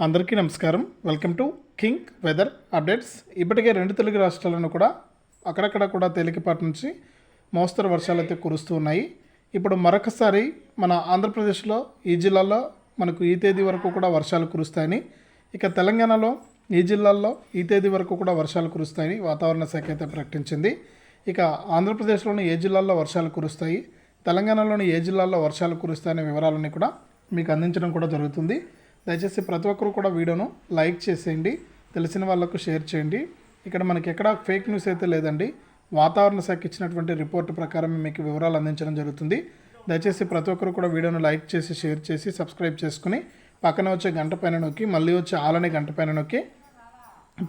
అందరికీ నమస్కారం. Welcome to king weather updates. ఇప్పటికే రెండు తెలుగు రాష్ట్రాలను కూడా అక్కడక్కడ కూడా తేలికపాటి నుంచి మోస్తరు వర్షాలు అయితే కురుస్తూ ఉన్నాయి. ఇప్పుడు మరొకసారి మన ఆంధ్రప్రదేశ్లో ఈ జిల్లాల్లో మనకు ఈ తేదీ వరకు కూడా వర్షాలు కురుస్తాయని, ఇక తెలంగాణలో ఈ జిల్లాల్లో ఈ తేదీ వరకు కూడా వర్షాలు కురుస్తాయని వాతావరణ శాఖ అయితే ప్రకటించింది. ఇక ఆంధ్రప్రదేశ్లోని ఏ జిల్లాల్లో వర్షాలు కురుస్తాయి, తెలంగాణలోని ఏ జిల్లాల్లో వర్షాలు కురుస్తాయనే వివరాలన్నీ కూడా మీకు అందించడం కూడా జరుగుతుంది. దయచేసి ప్రతి ఒక్కరు కూడా వీడియోను లైక్ చేసేయండి, తెలిసిన వాళ్ళకు షేర్ చేయండి. ఇక్కడ మనకి ఎక్కడ ఫేక్ న్యూస్ అయితే లేదండి. వాతావరణ శాఖ ఇచ్చినటువంటి రిపోర్ట్ ప్రకారం మీకు వివరాలు అందించడం జరుగుతుంది. దయచేసి ప్రతి ఒక్కరు కూడా వీడియోను లైక్ చేసి షేర్ చేసి సబ్స్క్రైబ్ చేసుకుని పక్కన వచ్చే గంట పైన నొక్కి మళ్ళీ వచ్చే ఆలనే గంట పైన నొక్కి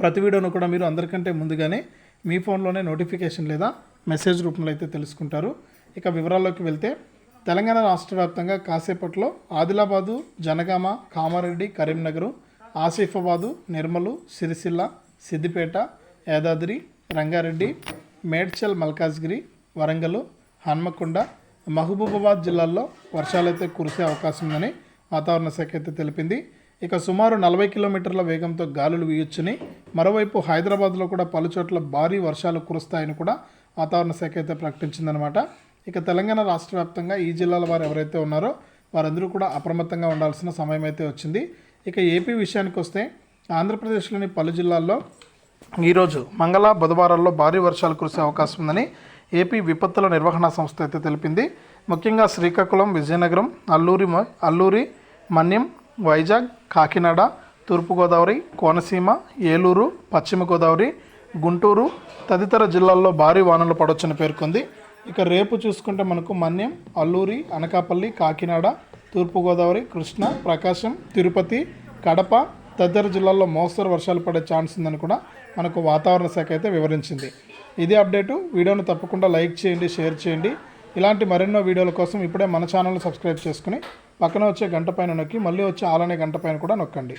ప్రతి వీడియోను కూడా మీరు అందరికంటే ముందుగానే మీ ఫోన్లోనే నోటిఫికేషన్ లేదా మెసేజ్ రూపంలో అయితే తెలుసుకుంటారు. ఇక వివరాల్లోకి వెళ్తే, తెలంగాణ రాష్ట్ర వ్యాప్తంగా కాసేపట్లో ఆదిలాబాదు, జనగామ, కామారెడ్డి, కరీంనగర్, ఆసిఫాబాదు, నిర్మలు, సిరిసిల్ల, సిద్దిపేట, యాదాద్రి, రంగారెడ్డి, మేడ్చల్, మల్కాజ్గిరి, వరంగల్, హన్మకొండ, మహబూబాబాద్ జిల్లాల్లో వర్షాలైతే కురిసే అవకాశం ఉందని వాతావరణ శాఖ అయితే తెలిపింది. ఇక సుమారు 40 కిలోమీటర్ల వేగంతో గాలులు వీయొచ్చని, మరోవైపు హైదరాబాద్లో కూడా పలుచోట్ల భారీ వర్షాలు కురుస్తాయని కూడా వాతావరణ శాఖ అయితే ప్రకటించిందనమాట. ఇక తెలంగాణ రాష్ట్ర వ్యాప్తంగా ఈ జిల్లాల వారు ఎవరైతే ఉన్నారో వారందరూ కూడా అప్రమత్తంగా ఉండాల్సిన సమయం అయితే వచ్చింది. ఇక ఏపీ విషయానికి వస్తే, ఆంధ్రప్రదేశ్లోని పలు జిల్లాల్లో ఈరోజు మంగళ, బుధవారాల్లో భారీ వర్షాలు కురిసే అవకాశం ఉందని ఏపీ విపత్తుల నిర్వహణ సంస్థ అయితే తెలిపింది. ముఖ్యంగా శ్రీకాకుళం, విజయనగరం, అల్లూరి, మన్యం, వైజాగ్, కాకినాడ, తూర్పుగోదావరి, కోనసీమ, ఏలూరు, పశ్చిమ గోదావరి, గుంటూరు తదితర జిల్లాల్లో భారీ వానలు పడవచ్చని పేర్కొంది. ఇక రేపు చూసుకుంటే మనకు మన్యం, అల్లూరి, అనకాపల్లి, కాకినాడ, తూర్పుగోదావరి, కృష్ణా, ప్రకాశం, తిరుపతి, కడప తదితర జిల్లాల్లో మోస్తరు వర్షాలు పడే ఛాన్స్ ఉందని కూడా మనకు వాతావరణ శాఖ అయితే వివరించింది. ఇది అప్డేటు. వీడియోను తప్పకుండా లైక్ చేయండి, షేర్ చేయండి. ఇలాంటి మరెన్నో వీడియోల కోసం ఇప్పుడే మన ఛానల్ని సబ్స్క్రైబ్ చేసుకుని పక్కన వచ్చే గంట పైన నొక్కి మళ్ళీ వచ్చే ఆలనే గంట పైన కూడా నొక్కండి.